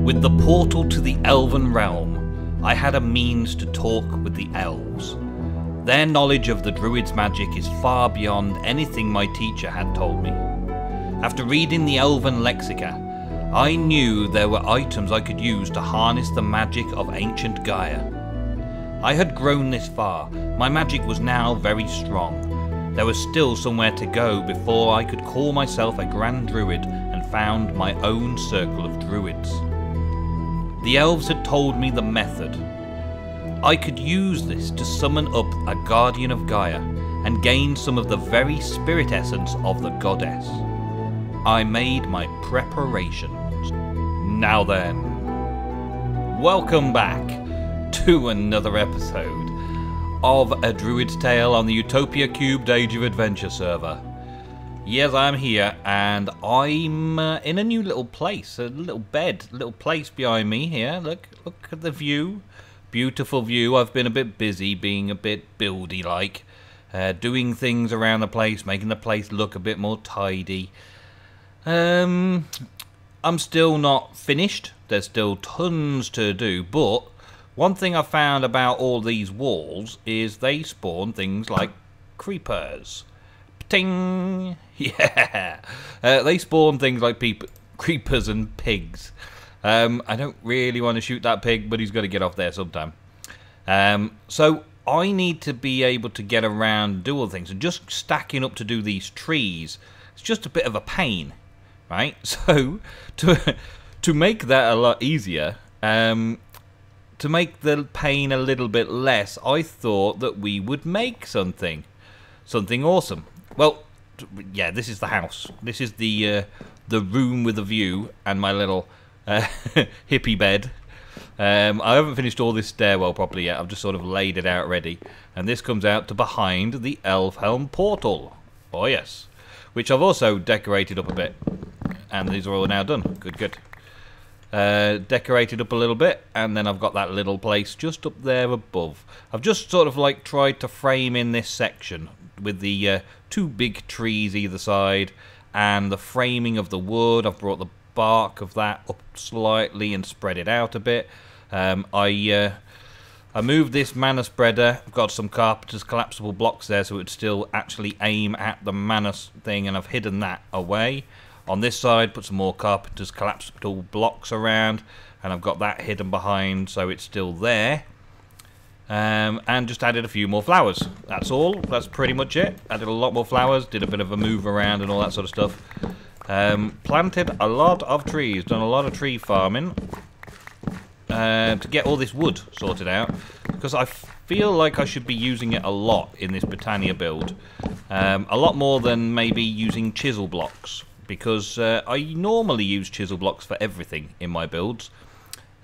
With the portal to the elven realm, I had a means to talk with the elves. Their knowledge of the Druids' magic is far beyond anything my teacher had told me. After reading the elven lexica, I knew there were items I could use to harness the magic of ancient Gaia. I had grown this far, my magic was now very strong. There was still somewhere to go before I could call myself a Grand Druid and found my own circle of Druids. The elves had told me the method. I could use this to summon up a Guardian of Gaia and gain some of the very spirit essence of the goddess. I made my preparations. Now then, welcome back to another episode of A Druid's Tale on the Utopia³ Age of Adventure server. Yes, I'm here, and I'm in a new little place, a little bed, little place behind me here. Look at the view. Beautiful view. I've been a bit busy, being a bit buildy-like, doing things around the place, making the place look a bit more tidy. I'm still not finished. There's still tons to do, but one thing I found about all these walls is they spawn things like creepers. Ting! Yeah! They spawn things like creepers and pigs. I don't really want to shoot that pig, but he's got to get off there sometime. So I need to be able to get around and do all the things. And just stacking up to do these trees, it's just a bit of a pain, right? So to make that a lot easier, to make the pain a little bit less, I thought that we would make something awesome. Well, yeah, this is the house. This is the room with a view and my little hippie bed. I haven't finished all this stairwell properly yet. I've just sort of laid it out ready. And this comes out to behind the Elfhelm portal. Oh, yes. Which I've also decorated up a bit. And these are all now done. Good. Decorated up a little bit, and then I've got that little place just up there above. I've just sort of like tried to frame in this section with the two big trees either side and the framing of the wood. I've brought the bark of that up slightly and spread it out a bit. I moved this mana spreader. I've got some carpenter's collapsible blocks there so it would still actually aim at the mana thing, and I've hidden that away. On this side, put some more carpenter's collapsible blocks around, and I've got that hidden behind so it's still there. And just added a few more flowers. That's all. That's pretty much it. Added a lot more flowers, did a bit of a move around and all that sort of stuff. Planted a lot of trees, done a lot of tree farming to get all this wood sorted out, because I feel like I should be using it a lot in this Britannia build. A lot more than maybe using chisel blocks, because I normally use chisel blocks for everything in my builds.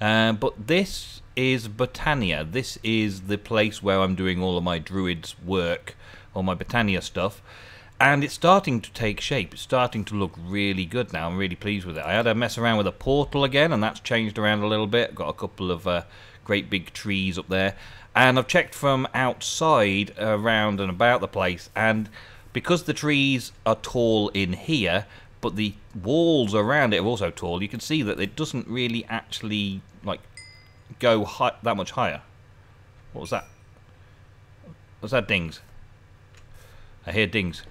But this is Britannia. This is the place where I'm doing all of my Druids work, all my Britannia stuff. And it's starting to take shape. It's starting to look really good now. I'm really pleased with it. I had to mess around with a portal again, and that's changed around a little bit. Got a couple of great big trees up there. And I've checked from outside around and about the place, and because the trees are tall in here, but the walls around it are also tall, you can see that it doesn't really actually like go that much higher. What was that? What's that, dings? I hear dings.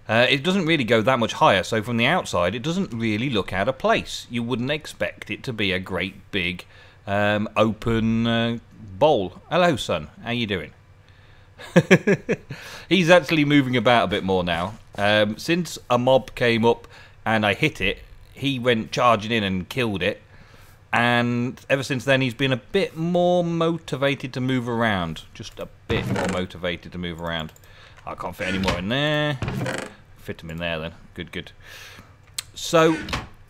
It doesn't really go that much higher, so from the outside it doesn't really look out of place. You wouldn't expect it to be a great big open bowl. Hello, son. How you doing? He's actually moving about a bit more now. Since a mob came up and I hit it, he went charging in and killed it. And ever since then, he's been a bit more motivated to move around. Just a bit more motivated to move around. I can't fit any more in there. Fit him in there then. Good. So,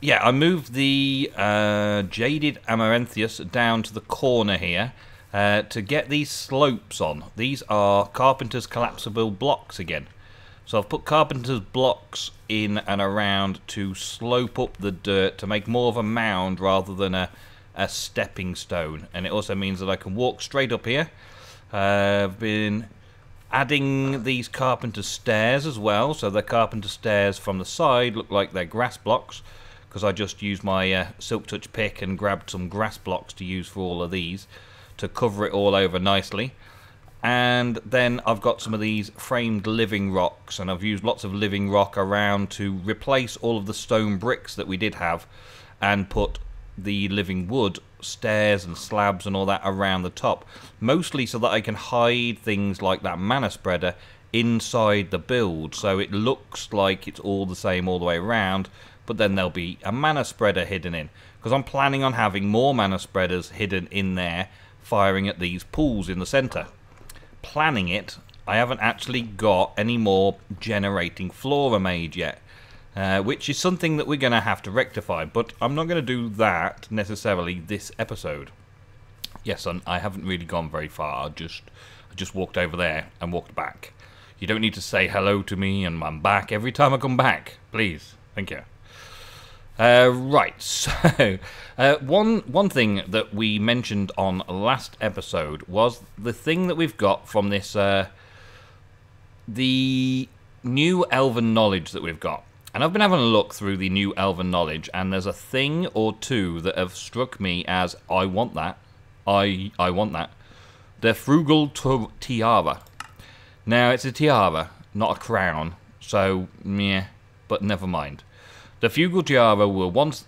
yeah, I moved the Jaded Amaranthius down to the corner here to get these slopes on. These are carpenter's collapsible blocks again. So I've put carpenter's blocks in and around to slope up the dirt to make more of a mound rather than a stepping stone. And it also means that I can walk straight up here. I've been adding these carpenter's stairs as well. So the carpenter's stairs from the side look like they're grass blocks, because I just used my Silk Touch pick and grabbed some grass blocks to use for all of these to cover it all over nicely. And then I've got some of these framed living rocks, and I've used lots of living rock around to replace all of the stone bricks that we did have and put the living wood, stairs and slabs and all that around the top, mostly so that I can hide things like that mana spreader inside the build, so it looks like it's all the same all the way around, but then there'll be a mana spreader hidden in, because I'm planning on having more mana spreaders hidden in there firing at these pools in the center. Planning it, I haven't actually got any more generating flora made yet, which is something that we're going to have to rectify, but I'm not going to do that necessarily this episode. Yes, I haven't really gone very far. I just walked over there and walked back. You don't need to say hello to me and I'm back every time I come back, please. Thank you. Right, so one thing that we mentioned on last episode was the thing that we've got from this, the new elven knowledge that we've got. And I've been having a look through the new elven knowledge, and there's a thing or two that have struck me as, I want that. I want that. The Frugal Tiara. Now, it's a tiara, not a crown, so, meh, but never mind. The Frugal Tiara were once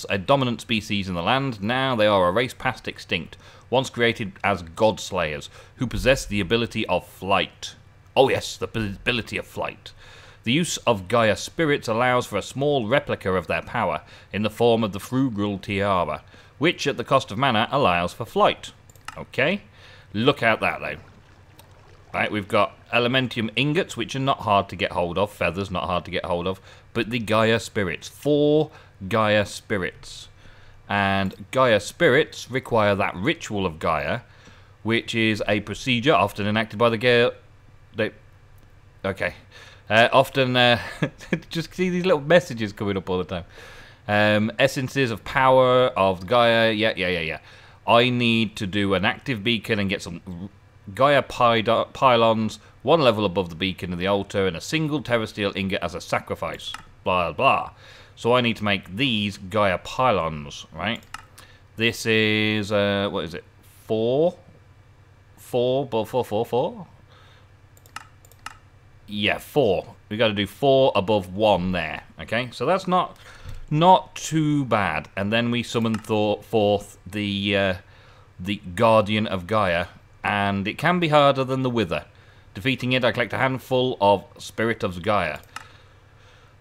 a dominant species in the land. Now they are a race past extinct, once created as god slayers, who possess the ability of flight. Oh yes, the ability of flight. The use of Gaia spirits allows for a small replica of their power, in the form of the Frugal Tiara, which at the cost of mana allows for flight. Okay, look at that though. Right, we've got Elementium ingots, which are not hard to get hold of. Feathers, not hard to get hold of. But the Gaia spirits. 4 Gaia spirits. And Gaia spirits require that ritual of Gaia, which is a procedure often enacted by the Gaia. Just see these little messages coming up all the time. Essences of power of Gaia. Yeah. I need to do an active beacon and get some Gaia pylons, 1 level above the beacon and the altar, and a single terrasteel ingot as a sacrifice. Blah, blah. So I need to make these Gaia pylons, right? This is, what is it? 4? Yeah, 4. We got to do 4 above 1 there, okay? So that's not too bad. And then we summon forth the Guardian of Gaia, and it can be harder than the Wither. Defeating it, I collect a handful of Spirit of Gaia.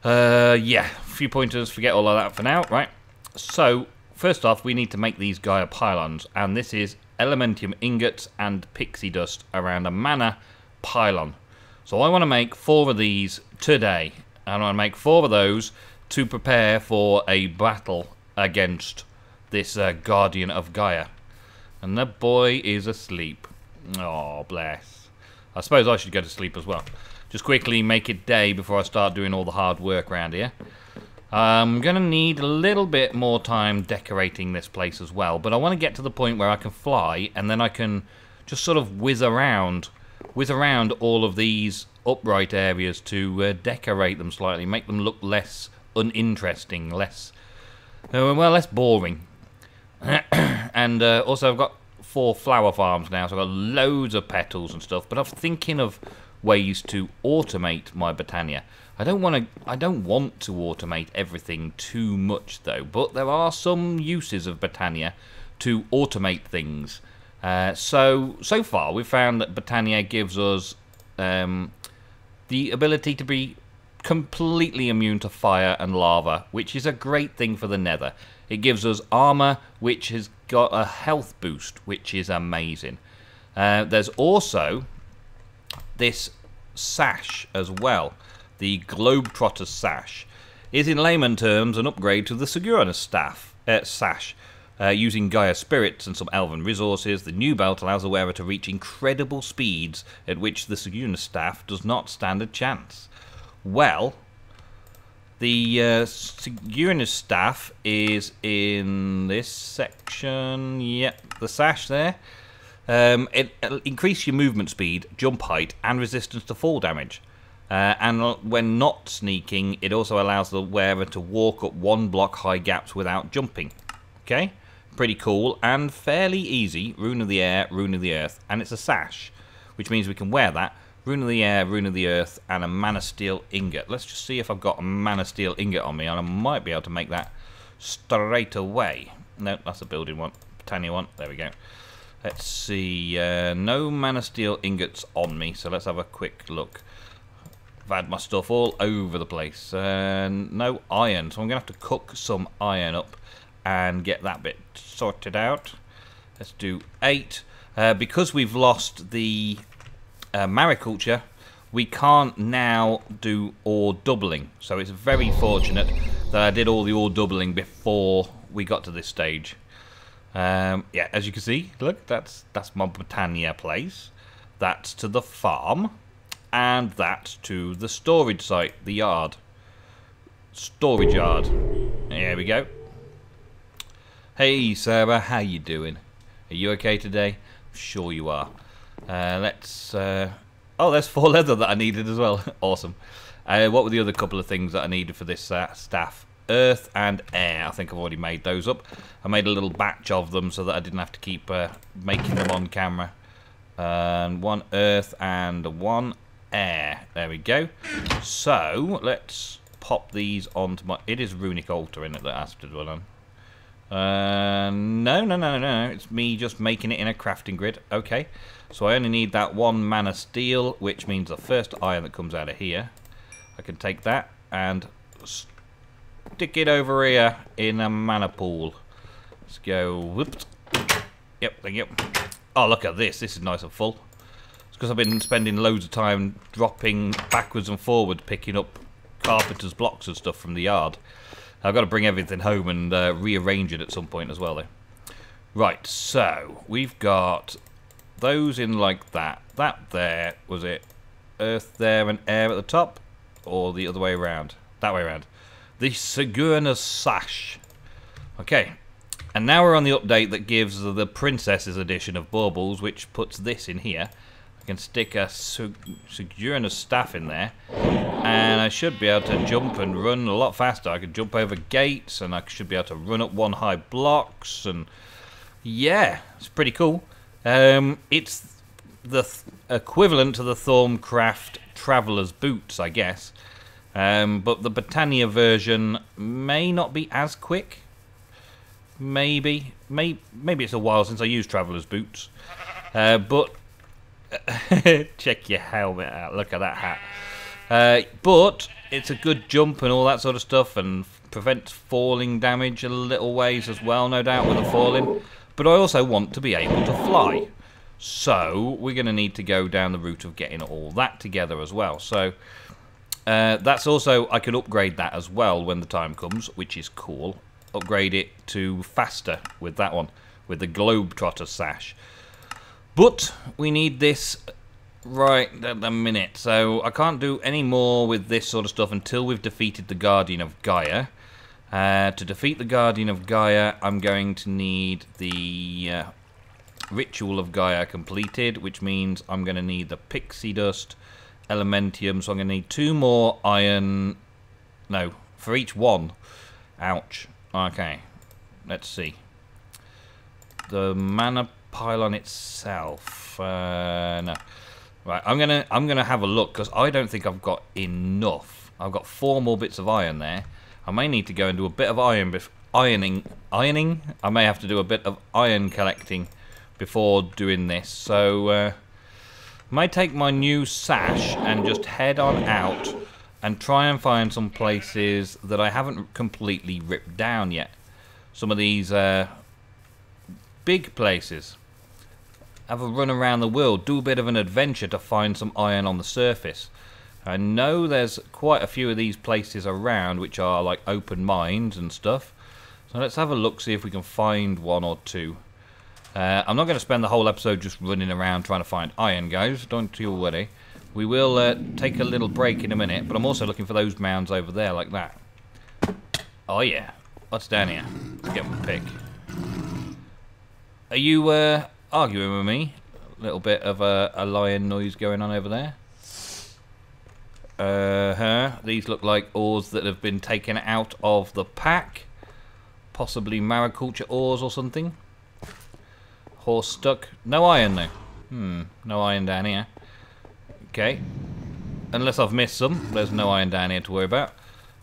Yeah, a few pointers, forget all of that for now, right? So, first off, we need to make these Gaia pylons, and this is Elementium ingots and pixie dust around a mana pylon. So I want to make 4 of these today, and I want to make 4 of those to prepare for a battle against this Guardian of Gaia. And the boy is asleep. Oh, bless. I suppose I should go to sleep as well. Just quickly make it day before I start doing all the hard work around here. I'm going to need a little bit more time decorating this place as well. But I want to get to the point where I can fly, and then I can just sort of whiz around all of these upright areas to decorate them slightly. Make them look less uninteresting, less boring. And also I've got 4 flower farms now, so I've got loads of petals and stuff, but I'm thinking of ways to automate my Botania. I don't want to automate everything too much though, but there are some uses of Botania to automate things. So far we've found that Botania gives us the ability to be completely immune to fire and lava, which is a great thing for the Nether. It gives us armor, which has got a health boost, which is amazing. There's also this sash as well. The Globetrotter's sash is, in layman terms, an upgrade to the Sigura's sash. Using Gaia spirits and some elven resources, the new belt allows the wearer to reach incredible speeds at which the Sigura's staff does not stand a chance. Well, the Sigura's staff is in this section. Yep, the sash there. It'll increase your movement speed, jump height, and resistance to fall damage. And when not sneaking, it also allows the wearer to walk up 1 block high gaps without jumping. Okay, pretty cool and fairly easy. Rune of the air, rune of the earth, and it's a sash, which means we can wear that. Rune of the air, rune of the earth, and a mana steel ingot. Let's just see if I've got a mana steel ingot on me, and I might be able to make that straight away. No, that's a building one, Britannia one. There we go. Let's see. No mana steel ingots on me, so let's have a quick look. I've had my stuff all over the place. No iron, so I'm going to have to cook some iron up and get that bit sorted out. Let's do 8. Because we've lost the mariculture, we can't now do ore doubling. So it's very fortunate that I did all the ore doubling before we got to this stage. Yeah, as you can see, look, that's my Britannia place. That's to the farm. And that's to the storage site, the yard. Storage yard. There we go. Hey Sarah, how you doing? Are you okay today? I'm sure you are. Let's... oh, there's 4 leather that I needed as well. Awesome. What were the other couple of things that I needed for this staff? Earth and air. I think I've already made those up. I made a little batch of them so that I didn't have to keep making them on camera. 1 earth and 1 air. There we go. So let's pop these onto my... It is runic altar in it that has to dwell on. No. It's me just making it in a crafting grid. Okay. So I only need that 1 mana steel, which means the first iron that comes out of here. I can take that and stick it over here in a mana pool. Let's go. Whoops. Yep. Thank you. Oh, look at this. This is nice and full. It's because I've been spending loads of time dropping backwards and forward, picking up carpenter's blocks and stuff from the yard. I've got to bring everything home and rearrange it at some point as well, though. Right, so we've got those in like that. That there, was it earth there and air at the top? Or the other way around? That way around. The Sigurna's sash. Okay. And now we're on the update that gives the Princess's edition of baubles, which puts this in here. I can stick a Sigurna's staff in there, and I should be able to jump and run a lot faster. I can jump over gates, and I should be able to run up 1 high blocks, and yeah, it's pretty cool. It's the equivalent to the Thorncraft Traveller's Boots, I guess, but the Britannia version may not be as quick. Maybe it's a while since I used Traveller's Boots, but check your helmet out. Look at that hat. But it's a good jump and all that sort of stuff, and prevents falling damage a little ways as well, no doubt, with the falling. But I also want to be able to fly, so we're going to need to go down the route of getting all that together as well. So that's also, I can upgrade that as well when the time comes, which is cool. Upgrade it to faster with that one, with the Globetrotter sash. But we need this right at the minute, so I can't do any more with this sort of stuff until we've defeated the Guardian of Gaia. To defeat the Guardian of Gaia, I'm going to need the Ritual of Gaia completed, which means I'm going to need the Pixie Dust, Elementium, so I'm going to need 2 more iron... No, for each one. Ouch. Okay, let's see. The mana pylon itself, no. Right, I'm gonna have a look because I don't think I've got enough. I've got 4 more bits of iron there. I may need to go and do a bit of ironing. I may have to do a bit of iron collecting before doing this. So, I might take my new sash and just head on out and try and find some places that I haven't completely ripped down yet. Some of these big places. Have a run around the world, do a bit of an adventure to find some iron on the surface. I know there's quite a few of these places around which are like open mines and stuff. So let's have a look, see if we can find 1 or 2. I'm not going to spend the whole episode just running around trying to find iron, guys. Don't you worry. We will take a little break in a minute, but I'm also looking for those mounds over there like that. Oh yeah. What's down here? Let's get my pick. Are you arguing with me? A little bit of a lion noise going on over there. These look like ores that have been taken out of the pack. Possibly mariculture ores or something. Horse stuck. No iron though. No iron down here. Okay. Unless I've missed some. There's no iron down here to worry about.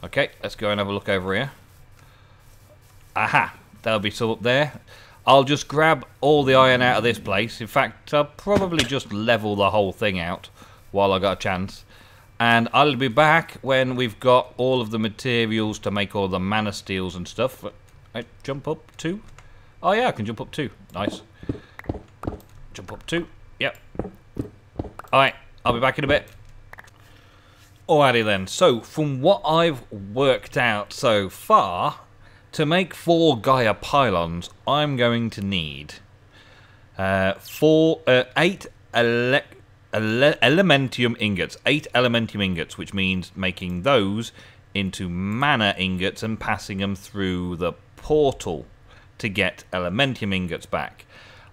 Okay, let's go and have a look over here. Aha! There'll be some up there. I'll just grab all the iron out of this place. In fact, I'll probably just level the whole thing out while I got a chance. And I'll be back when we've got all of the materials to make all the mana steels and stuff. I jump up 2? Oh yeah, I can jump up 2. Nice. Jump up 2. Yep. Alright, I'll be back in a bit. Alrighty then. So, from what I've worked out so far, to make 4 Gaia pylons, I'm going to need 8 elementium ingots. 8 elementium ingots, which means making those into mana ingots and passing them through the portal to get elementium ingots back.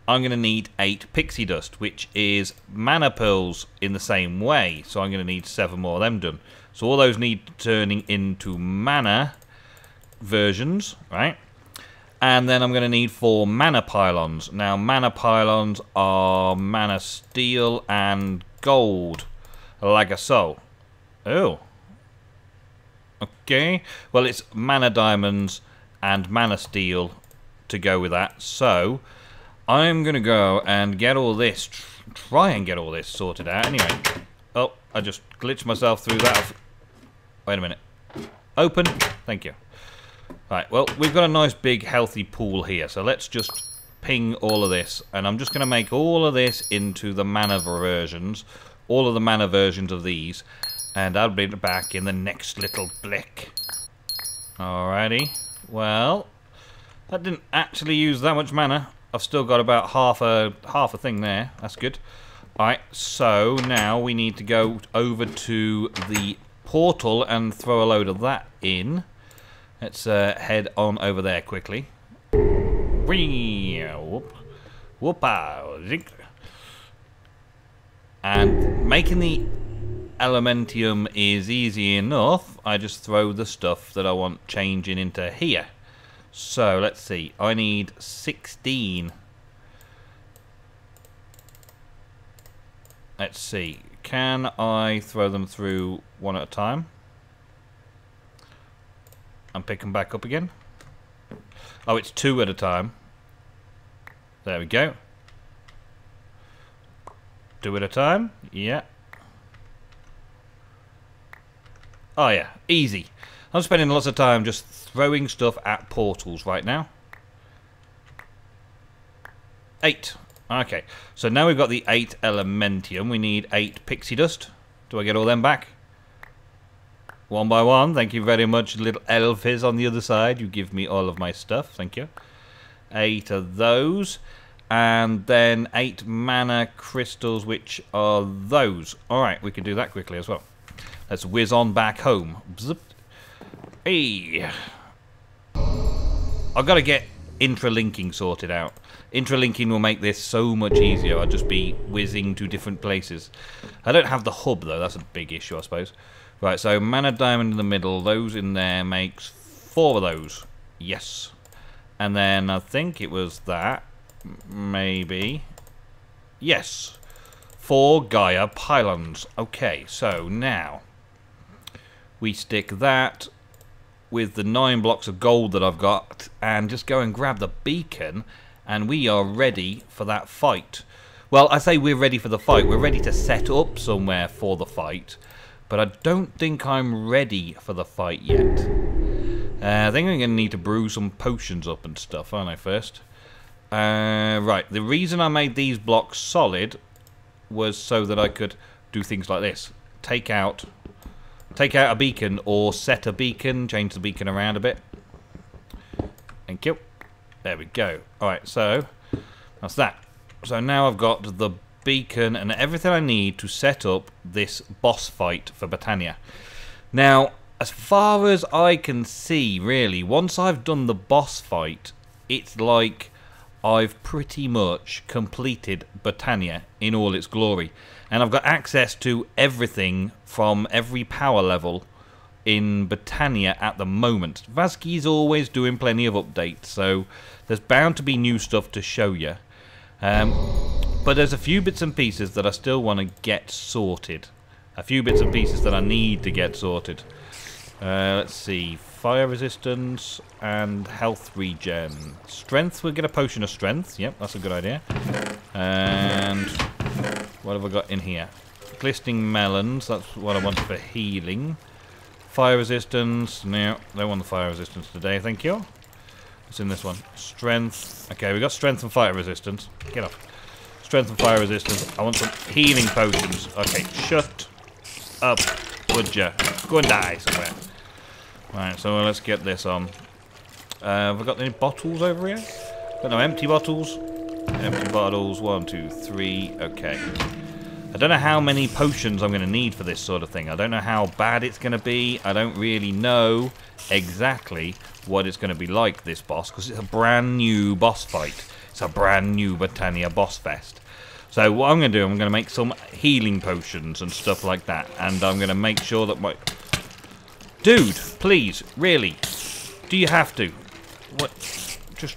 I'm going to need 8 pixie dust, which is mana pearls in the same way. So I'm going to need 7 more of them done. So all those need turning into mana versions, right? And then I'm going to need 4 mana pylons. Now, mana pylons are mana steel and gold, like so. Oh. Okay. Well, it's mana diamonds and mana steel to go with that. So, I'm going to go and get all this, try and get all this sorted out. Anyway. Oh, I just glitched myself through that. Wait a minute. Open. Thank you. Right, well, we've got a nice big healthy pool here, so let's just ping all of this, and I'm just going to make all of this into the mana versions, all of the mana versions of these, and I'll be back in the next little blick. Alrighty, well, that didn't actually use that much mana. I've still got about half a thing there. That's good. Alright, so now we need to go over to the portal and throw a load of that in. Let's head on over there quickly. And making the elementium is easy enough. I just throw the stuff that I want changing into here. So let's see. I need 16. Let's see. Can I throw them through one at a time? And pick them back up again. Oh, it's 2 at a time. There we go. 2 at a time. Yeah. Oh yeah, easy. I'm spending lots of time just throwing stuff at portals right now. 8. Okay, so now we've got the 8 elementium. We need 8 pixie dust. Do I get all them back? One by one. Thank you very much, little elf is on the other side. You give me all of my stuff. Thank you. 8 of those. And then 8 mana crystals, which are those. Alright, we can do that quickly as well. Let's whiz on back home. Zip. Hey. I've got to get intralinking sorted out. Intralinking will make this so much easier. I'll just be whizzing to different places. I don't have the hub, though. That's a big issue, I suppose. Right, so mana diamond in the middle, those in there makes 4 of those. Yes. And then I think it was that. Maybe. Yes. 4 Gaia pylons. Okay, so now we stick that with the 9 blocks of gold that I've got and just go and grab the beacon and we are ready for that fight. Well, I say we're ready for the fight. We're ready to set up somewhere for the fight. But I don't think I'm ready for the fight yet. I think I'm going to need to brew some potions up and stuff, aren't I, first? Right, the reason I made these blocks solid was so that I could do things like this. Take out a beacon or set a beacon, change the beacon around a bit. Thank you. There we go. Alright, so that's that. So now I've got the beacon and everything I need to set up this boss fight for Britannia. Now, as far as I can see, really, once I've done the boss fight, it's like I've pretty much completed Botania in all its glory. And I've got access to everything from every power level in Botania at the moment. Vazki's always doing plenty of updates, so there's bound to be new stuff to show you. But there's a few bits and pieces that I still want to get sorted. A few bits and pieces that I need to get sorted. Let's see. Fire resistance and health regen. Strength, we'll get a potion of strength. Yep, that's a good idea. And what have I got in here? Glistening melons, that's what I want for healing. Fire resistance, no, don't want the fire resistance today, thank you. What's in this one? Strength. Okay, we got strength and fire resistance. Get off. Strength and fire resistance. I want some healing potions. Okay, shut up, would ya? Go and die somewhere. Right, so let's get this on. Have I got any bottles over here? Got no empty bottles. Empty bottles. 1, 2, 3. Okay. I don't know how many potions I'm going to need for this sort of thing. I don't know how bad it's going to be. I don't really know exactly what it's going to be like, this boss, because it's a brand new boss fight. It's a brand new Botania boss fest. So what I'm going to do, I'm going to make some healing potions and stuff like that. And I'm going to make sure that my... Dude, please, really, do you have to? What? Just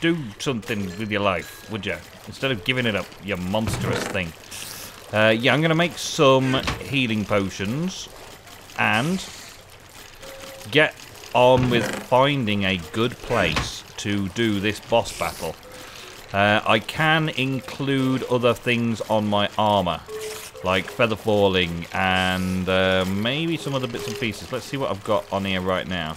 do something with your life, would you? Instead of giving it up, you monstrous thing. Yeah, I'm going to make some healing potions and get on with finding a good place to do this boss battle. I can include other things on my armor, like feather falling and maybe some other bits and pieces. Let's see what I've got on here right now.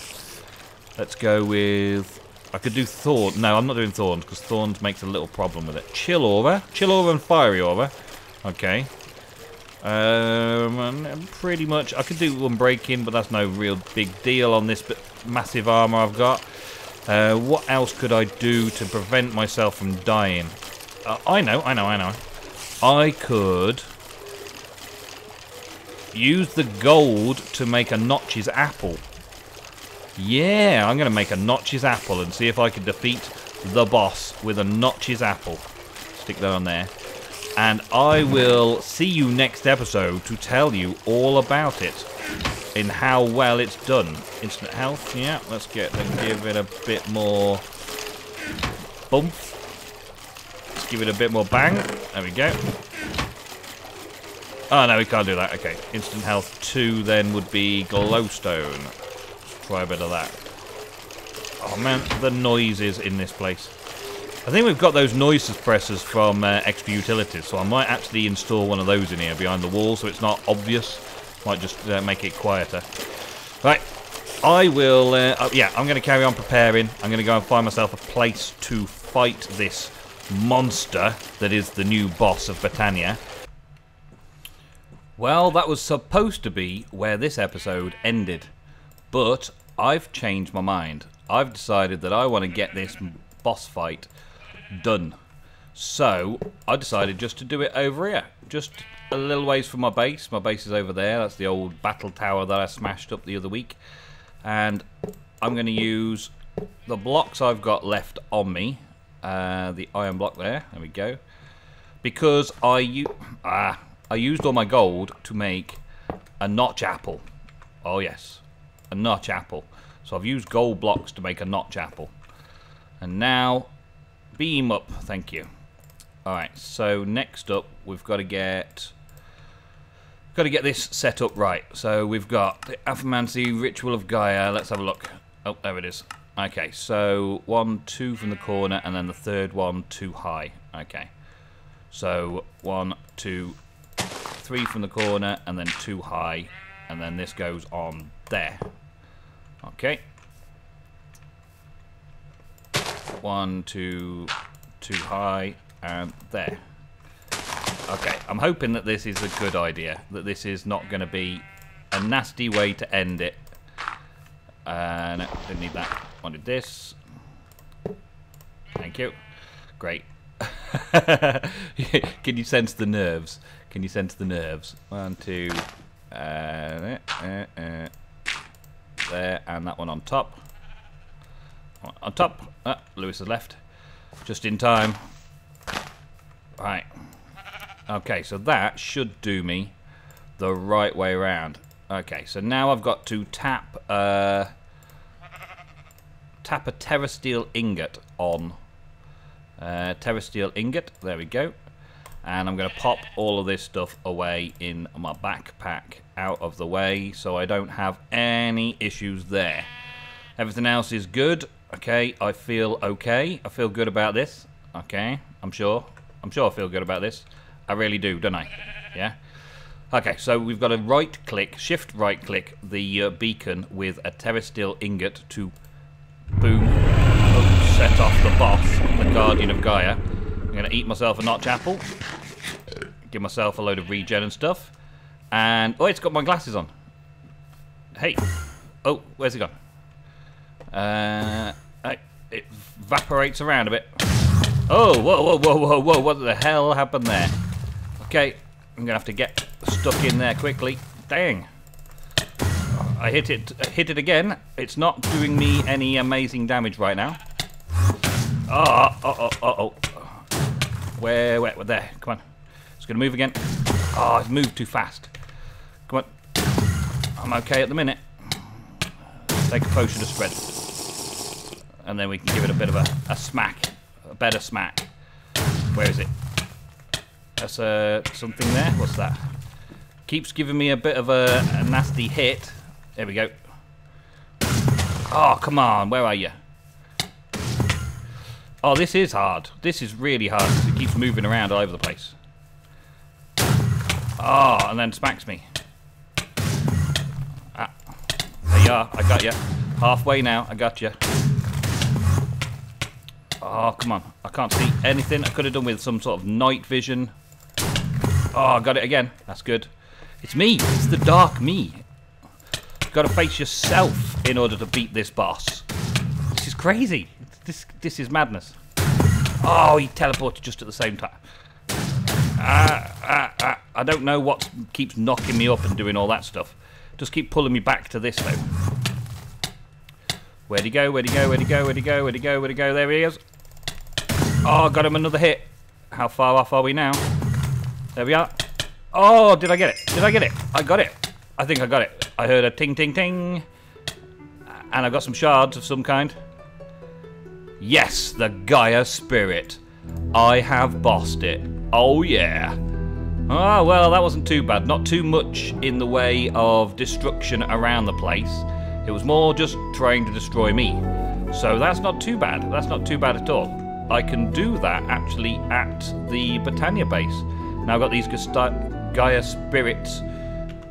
Let's go with... I could do thorn. No, I'm not doing thorns because thorns makes a little problem with it. Chill aura and fiery aura. Okay. And pretty much I could do unbreaking, but that's no real big deal on this massive armor I've got. What else could I do to prevent myself from dying? I know. I could use the gold to make a Notch's apple. Yeah, I'm going to make a Notch's apple and see if I can defeat the boss with a Notch's apple. Stick that on there. And I will see you next episode to tell you all about it in how well it's done. Instant health, yeah, let's give it a bit more bump. Let's give it a bit more bang. There we go. Oh, no, we can't do that. Okay, instant health 2 then would be glowstone. Let's try a bit of that. Oh, man, the noises in this place. I think we've got those noise suppressors from extra utilities, so I might actually install one of those in here behind the wall so it's not obvious. Might just make it quieter. Right, I will, yeah, I'm going to carry on preparing. I'm going to go and find myself a place to fight this monster that is the new boss of Botania. Well, that was supposed to be where this episode ended, but I've changed my mind. I've decided that I want to get this boss fight done. So, I decided just to do it over here. Just a little ways from my base. My base is over there. That's the old battle tower that I smashed up the other week. And I'm going to use the blocks I've got left on me. The iron block there. There we go. Because I used all my gold to make a notch apple. Oh yes, a notch apple. So I've used gold blocks to make a notch apple. And now, beam up, thank you. Alright, so next up, we've got to get this set up right. So we've got the Aphomancy Ritual of Gaia. Let's have a look. Oh, there it is. Okay, so 1, 2 from the corner, and then the third one too high. Okay. So 1, 2, 3 from the corner, and then 2 high, and then this goes on there. Okay. 1, 2, 2 high, and there. Okay, I'm hoping that this is a good idea, that this is not going to be a nasty way to end it. No, didn't need that. Wanted this. Thank you. Great. Can you sense the nerves? Can you sense the nerves? 1, 2, there, and that one on top. On top. Lewis has left. Just in time. Right. Okay, so that should do me the right way around. Okay, so now I've got to tap a terrasteel ingot on. Terrasteel ingot, there we go. And I'm going to pop all of this stuff away in my backpack out of the way so I don't have any issues there. Everything else is good. Okay, I feel okay. I feel good about this. Okay, I'm sure I feel good about this. I really do, don't I? Yeah? Okay, so we've got to right-click, shift-right-click the beacon with a terrasteel ingot to, boom, set off the boss, the Guardian of Gaia. I'm going to eat myself a notch apple, give myself a load of regen and stuff, and, oh, it's got my glasses on. Hey. Oh, where's it gone? It evaporates around a bit. Oh, whoa, whoa, whoa, whoa, whoa, what the hell happened there? Okay, I'm going to have to get stuck in there quickly. Dang. I hit it again. It's not doing me any amazing damage right now. Oh. Where, there, come on. It's going to move again. Oh, it's moved too fast. Come on. I'm okay at the minute. Take a potion of strength. And then we can give it a bit of a smack. A better smack. Where is it? That's something there. What's that? Keeps giving me a bit of a nasty hit. There we go. Oh, come on. Where are you? Oh, this is hard. This is really hard because it keeps moving around all over the place. Oh, and then smacks me. Ah, there you are. I got you. Halfway now. I got you. Oh, come on. I can't see anything. I could have done with some sort of night vision. Oh, I got it again. That's good. It's me. It's the dark me. You've got to face yourself in order to beat this boss. This is crazy. This is madness. Oh, he teleported just at the same time. I don't know what keeps knocking me up and doing all that stuff. Just keep pulling me back to this, though. Where'd he go? Where'd he go? Where'd he go? Where'd he go? Where'd he go? Where'd he go? There he is. Oh, got him another hit. How far off are we now? There we are. Oh, did I get it? Did I get it? I got it. I think I got it. I heard a ting, ting, ting. And I got some shards of some kind. Yes, the Gaia spirit. I have bossed it. Oh, yeah. Oh, well, that wasn't too bad. Not too much in the way of destruction around the place. It was more just trying to destroy me. So that's not too bad. That's not too bad at all. I can do that, actually, at the Britannia base. Now I've got these Gaia spirits,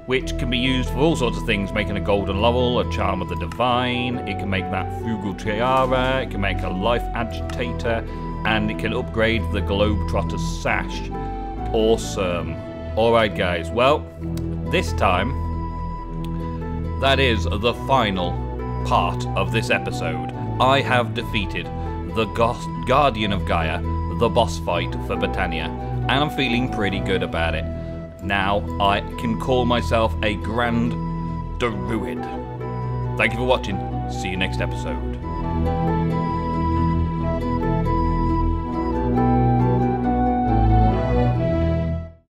which can be used for all sorts of things, making a golden laurel, a charm of the divine, it can make that fugal tiara, it can make a life agitator, and it can upgrade the globetrotter's sash. Awesome. Alright guys, well, this time, that is the final part of this episode. I have defeated the Guardian of Gaia, the boss fight for Britannia, and I'm feeling pretty good about it. Now I can call myself a Grand Druid. Thank you for watching. See you next episode.